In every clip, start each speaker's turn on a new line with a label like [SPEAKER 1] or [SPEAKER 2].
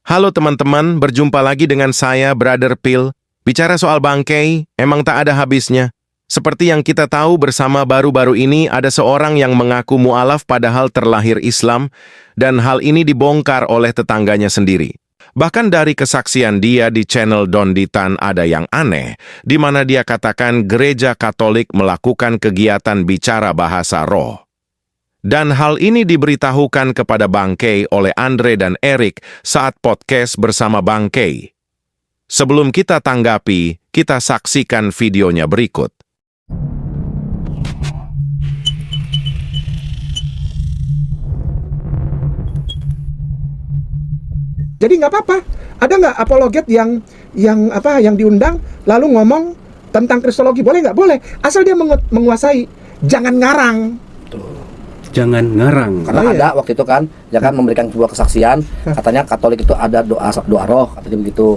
[SPEAKER 1] Halo teman-teman, berjumpa lagi dengan saya, Brother Phil. Bicara soal bangkai, emang tak ada habisnya. Seperti yang kita tahu bersama baru-baru ini ada seorang yang mengaku mu'alaf padahal terlahir Islam, dan hal ini dibongkar oleh tetangganya sendiri. Bahkan dari kesaksian dia di channel Don Ditan ada yang aneh, di mana dia katakan gereja Katolik melakukan kegiatan bicara bahasa roh. Dan hal ini diberitahukan kepada Bangkai oleh Andre dan Eric saat podcast bersama Bangkai. Sebelum kita tanggapi, kita saksikan videonya berikut.
[SPEAKER 2] Jadi nggak apa-apa. Ada nggak apologet yang diundang lalu ngomong tentang kristologi? Boleh nggak? Boleh. Asal dia menguasai. Jangan ngarang.
[SPEAKER 3] Jangan ngarang.
[SPEAKER 4] Karena ada waktu itu kan, ya kan memberikan sebuah kesaksian, katanya Katolik itu ada doa roh, katanya begitu.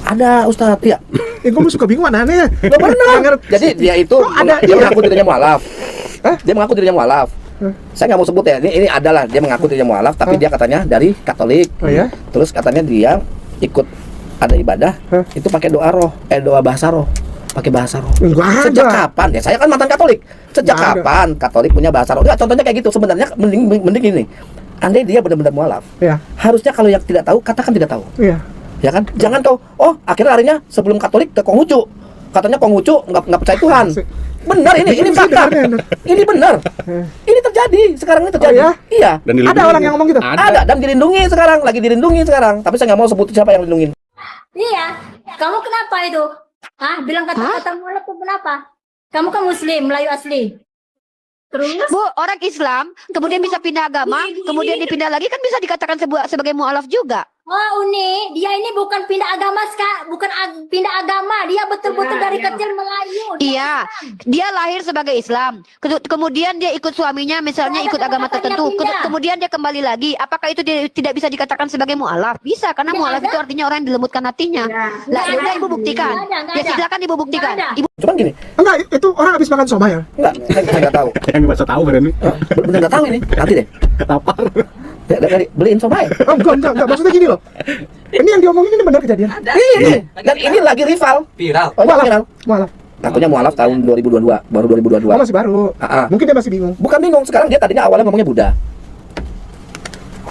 [SPEAKER 4] Ada Ustaz, ya.
[SPEAKER 2] Gue suka bingung aneh.
[SPEAKER 4] Lo benar. Jadi dia itu dia mengaku dirinya mualaf. Dia mengaku dirinya mualaf. Saya nggak mau sebut ya. Ini adalah dia mengaku dirinya mualaf, tapi dia katanya dari Katolik.
[SPEAKER 2] Oh ya?
[SPEAKER 4] Terus katanya dia ikut ada ibadah, itu pakai doa roh, doa bahasa roh. Pakai bahasa roh. Sejak kapan? Ya saya kan mantan Katolik. Sejak kapan Katolik punya bahasa roh? Enggak, contohnya kayak gitu. Sebenarnya mending gini. Andai dia benar-benar mualaf. Ya. Harusnya kalau yang tidak tahu katakan tidak tahu. Iya. Ya kan? Jangan kau, akhirnya larinya sebelum Katolik ke Konghucu. Katanya Konghucu nggak percaya Tuhan. Benar ini fakta. Ini benar. Ini terjadi. Sekarang ini terjadi. Oh, ya? Iya.
[SPEAKER 2] Ada orang yang ngomong gitu.
[SPEAKER 4] Ada dan dilindungi sekarang, lagi dilindungi sekarang. Tapi saya nggak mau sebut siapa yang dilindungin.
[SPEAKER 5] Iya. Kamu kenapa itu? Bilang kata-kata mualaf itu kenapa? Kamu kan Muslim, Melayu asli. Terus?
[SPEAKER 6] Bu, orang Islam, kemudian bisa pindah agama, kemudian dipindah lagi kan bisa dikatakan sebagai mu'alaf juga.
[SPEAKER 5] Oh, Uni, dia ini bukan pindah agama, bukan pindah agama, dia betul-betul dari kecil Melayu.
[SPEAKER 6] Iya, dia lahir sebagai Islam, kemudian dia ikut suaminya, misalnya ikut agama tertentu, kemudian dia kembali lagi. Apakah itu tidak bisa dikatakan sebagai mu'alaf? Bisa, karena mu'alaf itu artinya orang yang dilembutkan hatinya. Lah, ya udah Ibu buktikan. Ya silakan Ibu buktikan.
[SPEAKER 4] Cuman gini.
[SPEAKER 2] Enggak, itu orang habis makan somai ya?
[SPEAKER 4] Enggak, saya nggak tahu.
[SPEAKER 3] Yang nggak tahu kan ini?
[SPEAKER 4] Bener nggak tahu ini. Nanti deh.
[SPEAKER 3] Lapar.
[SPEAKER 4] Dari beliin somai.
[SPEAKER 2] Oh, enggak. Maksudnya gini loh. Ini yang diomongin ini benar kejadian.
[SPEAKER 4] Iya. Dan ini lagi rival. Viral.
[SPEAKER 2] Mualaf.
[SPEAKER 4] Ngakunya mualaf tahun 2022, baru 2022.
[SPEAKER 2] Oh, masih baru. Mungkin dia masih bingung.
[SPEAKER 4] Bukan bingung, sekarang dia tadinya awalnya ngomongnya Buddha.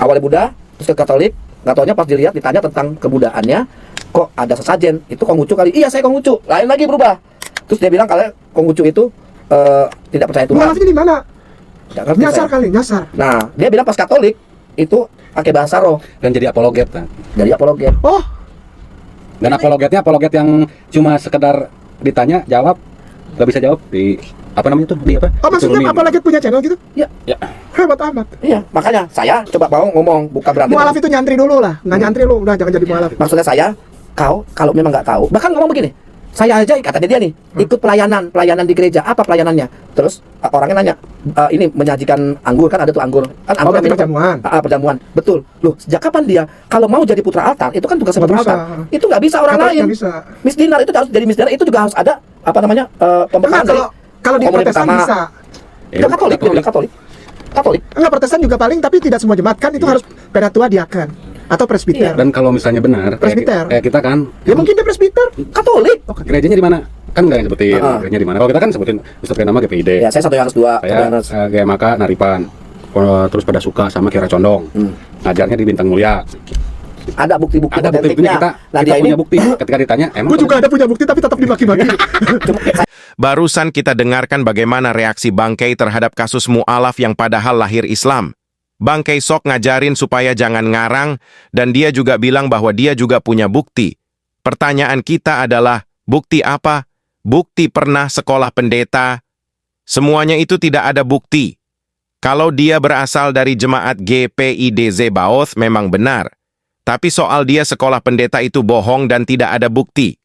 [SPEAKER 4] Awalnya Buddha, terus ke Katolik, nggak taunya pas dilihat ditanya tentang kebudaannya, kok ada sesajen? Itu Konghucu kali. Iya, saya Konghucu. Lain lagi berubah. Terus dia bilang kalau Konghucu itu tidak percaya Tuhan.
[SPEAKER 2] Mualafnya di mana? Nyasar kali, nyasar.
[SPEAKER 4] Nah, dia bilang pas Katolik itu pakai bahasa roh
[SPEAKER 3] Dan jadi apologet kan?
[SPEAKER 4] dari apologet.
[SPEAKER 2] Oh,
[SPEAKER 3] Dan apologetnya apologet yang cuma sekedar ditanya, jawab, nggak bisa jawab di apa namanya tuh? Di apa?
[SPEAKER 2] oh maksudnya
[SPEAKER 3] Diturunin.
[SPEAKER 2] apa lagi punya channel gitu?
[SPEAKER 4] Ya.
[SPEAKER 2] Hebat amat.
[SPEAKER 4] Iya, makanya saya coba mau ngomong, bukan berarti
[SPEAKER 2] Mualaf itu nyantri dulu lah. Nggak nyantri lu, udah jangan jadi mualaf.
[SPEAKER 4] maksudnya saya, kau kalau memang nggak tahu, bahkan ngomong begini, saya aja kata dia nih ikut pelayanan di gereja, apa pelayanannya? Terus orangnya nanya, ini menyajikan anggur, kan ada tuh anggur, kan anggur
[SPEAKER 2] berarti perjamuan.
[SPEAKER 4] Perjamuan, betul. Loh, sejak kapan dia kalau mau jadi putra altar itu kan tugas
[SPEAKER 2] Nggak
[SPEAKER 4] perusahaan,
[SPEAKER 2] bisa.
[SPEAKER 4] itu nggak bisa orang
[SPEAKER 2] Katolik
[SPEAKER 4] lain.
[SPEAKER 2] nggak bisa.
[SPEAKER 4] Misdinar itu harus jadi misdinar, itu juga harus ada apa namanya pembekalan dari
[SPEAKER 2] Kalau di
[SPEAKER 4] komunitas
[SPEAKER 2] Protestan
[SPEAKER 4] pertama.
[SPEAKER 2] bisa.
[SPEAKER 4] Dia Katolik, dia bilang Katolik.
[SPEAKER 2] Enggak, Protestan juga paling, tapi tidak semua jemaat kan itu harus penatua diaken atau presbiter.
[SPEAKER 3] Dan kalau misalnya benar,
[SPEAKER 2] Presbiter.
[SPEAKER 3] kayak kita kan,
[SPEAKER 2] Ya mungkin dia presbiter.
[SPEAKER 4] Katolik.
[SPEAKER 3] gerejanya di mana? Kan nggak yang sebutin gerejanya di mana. Kalau kita kan sebutin Ustaz nama GPID.
[SPEAKER 4] Ya, saya satu yang dua.
[SPEAKER 3] Saya GMK Naripan. Terus pada suka sama Kira Condong. Ngajarnya di Bintang Mulia.
[SPEAKER 4] Ada bukti-bukti
[SPEAKER 3] Ada bukti-buktinya kita punya bukti. Ketika ditanya, emang
[SPEAKER 2] Gue juga ada punya bukti tapi tetap dimaki-maki.
[SPEAKER 1] Barusan kita dengarkan bagaimana reaksi Bangkai terhadap kasus mu'alaf yang padahal lahir Islam. Bangkai sok ngajarin supaya jangan ngarang, dan dia juga bilang bahwa dia juga punya bukti. Pertanyaan kita adalah, bukti apa? Bukti pernah sekolah pendeta? Semuanya itu tidak ada bukti. Kalau dia berasal dari jemaat GPIDZ Baoth memang benar. Tapi soal dia sekolah pendeta itu bohong dan tidak ada bukti.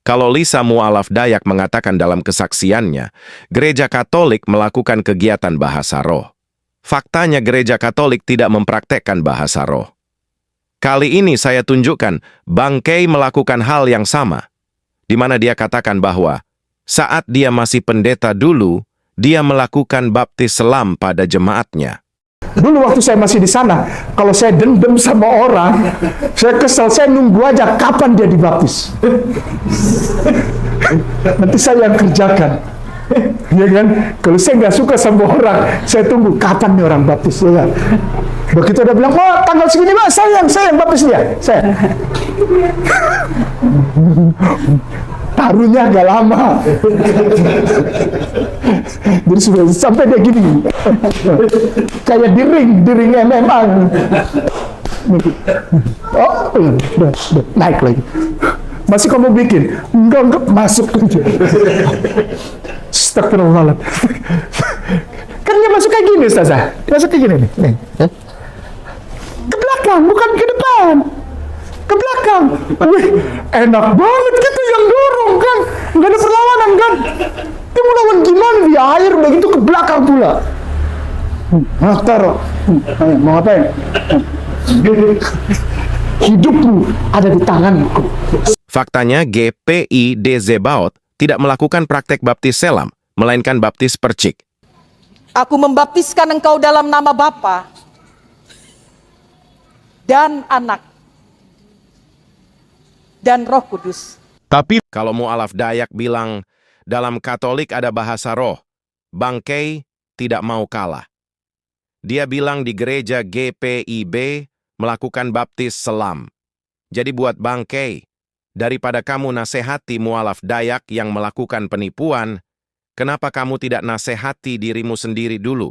[SPEAKER 1] Kalau Lisa mu'alaf Dayak mengatakan dalam kesaksiannya, gereja Katolik melakukan kegiatan bahasa roh. Faktanya gereja Katolik tidak mempraktekkan bahasa roh. Kali ini saya tunjukkan Bangkai melakukan hal yang sama, di mana dia katakan bahwa saat dia masih pendeta dulu, dia melakukan baptis selam pada jemaatnya.
[SPEAKER 2] Dulu waktu saya masih di sana, kalau saya dendam sama orang, saya kesel, saya nunggu aja kapan dia dibaptis. Nanti saya yang kerjakan. Ya kan? Kalau saya nggak suka sama orang, saya tunggu kapan nih orang baptis. Ya kan? Begitu dia bilang, oh tanggal segini Pak, saya yang baptis dia. Saya. Taruhnya agak lama. Jadi sudah sampai dia gini. Kayak di ring MMA. Oh, udah, naik lagi. Masih kamu bikin? Enggak, masuk aja. Astagfirullahaladzim. Kan dia masuk kayak gini, Ustazah. Masuk kayak gini nih. Ke belakang, bukan ke depan. Ke belakang. Wih, enak banget gitu yang dorong kan. Nggak ada perlawanan kan. Dia mau lawan gimana di air, begitu ke belakang pula. Nah, taruh. Mau ngapain? Hidupmu ada di tanganku.
[SPEAKER 1] Faktanya GPI Zebaot tidak melakukan praktek baptis selam, melainkan baptis percik.
[SPEAKER 7] Aku membaptiskan engkau dalam nama Bapa dan Anak dan Roh Kudus.
[SPEAKER 1] Tapi kalau mu'alaf Dayak bilang dalam Katolik ada bahasa roh, Bangkei tidak mau kalah. Dia bilang di gereja GPIB melakukan baptis selam. Jadi buat Bangkei, daripada kamu nasehati mu'alaf Dayak yang melakukan penipuan, kenapa kamu tidak nasehati dirimu sendiri dulu?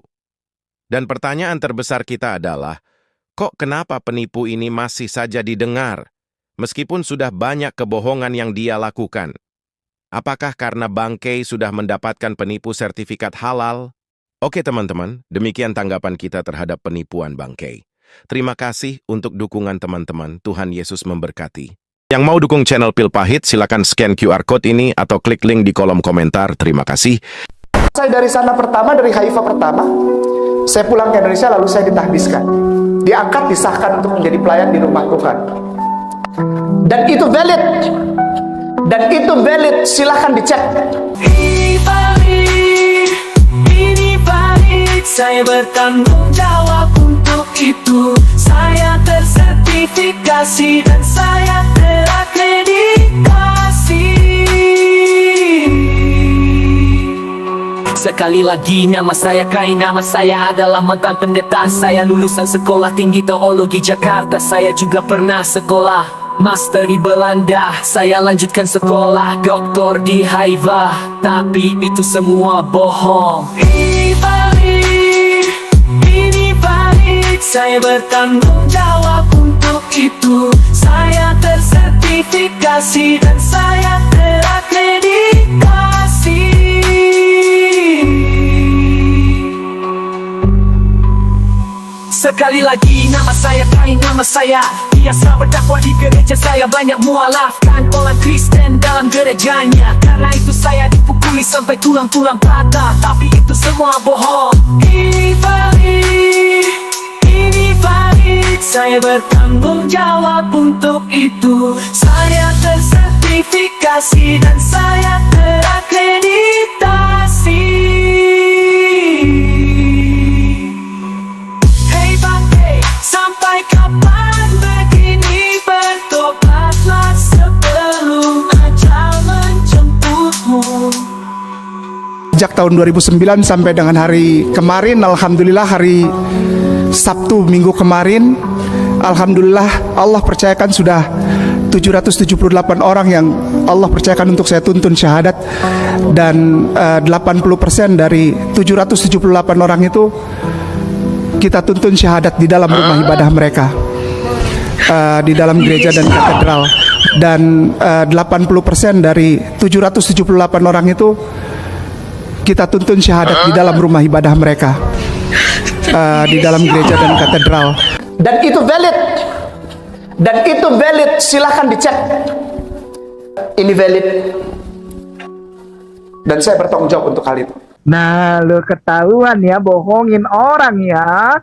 [SPEAKER 1] Dan pertanyaan terbesar kita adalah, kok kenapa penipu ini masih saja didengar, meskipun sudah banyak kebohongan yang dia lakukan? Apakah karena Bangkei sudah mendapatkan penipu sertifikat halal? Oke teman-teman, demikian tanggapan kita terhadap penipuan Bangkei. Terima kasih untuk dukungan teman-teman. Tuhan Yesus memberkati. Yang mau dukung channel Pil Pahit, silakan scan QR Code ini atau klik link di kolom komentar. Terima kasih.
[SPEAKER 2] Saya dari sana pertama, dari Haifa pertama, saya pulang ke Indonesia lalu saya ditahbiskan. Diangkat, disahkan untuk menjadi pelayan di rumah Tuhan. Dan itu valid. Dan itu valid, silahkan dicek.
[SPEAKER 8] Ini valid, saya bertanggung jawab untuk itu. Saya tersertifikasi dan saya terakreditasi. Sekali lagi nama saya Kai, nama saya adalah mantan pendeta. Saya lulusan sekolah tinggi teologi Jakarta. Saya juga pernah sekolah master di Belanda. Saya lanjutkan sekolah doktor di Haifa. Tapi itu semua bohong. Ini valid, saya bertanggung jawab untuk itu. Saya tersertifikasi dan saya terakreditasi. Sekali lagi nama saya Kai, nama saya biasa berdakwah di gereja. Saya banyak mualafkan orang Kristen dalam gerejanya. Karena itu saya dipukuli sampai tulang-tulang patah. Tapi itu semua bohong. Ini valid, saya bertanggung jawab untuk itu. Saya tersertifikasi dan saya terakreditasi. Sampai kapan begini, bertobatlah sebelum ajal menjemputmu.
[SPEAKER 2] Sejak tahun 2009 sampai dengan hari kemarin, alhamdulillah hari Sabtu minggu kemarin, alhamdulillah Allah percayakan sudah 778 orang yang Allah percayakan untuk saya tuntun syahadat. Dan 80% dari 778 orang itu kita tuntun syahadat di dalam rumah ibadah mereka, di dalam gereja dan katedral. Dan 80% dari 778 orang itu kita tuntun syahadat di dalam rumah ibadah mereka, di dalam gereja dan katedral. Dan itu valid. Dan itu valid, silahkan dicek. Ini valid. Dan saya bertanggung jawab untuk hal itu.
[SPEAKER 9] Nah, lo ketahuan ya, bohongin orang ya.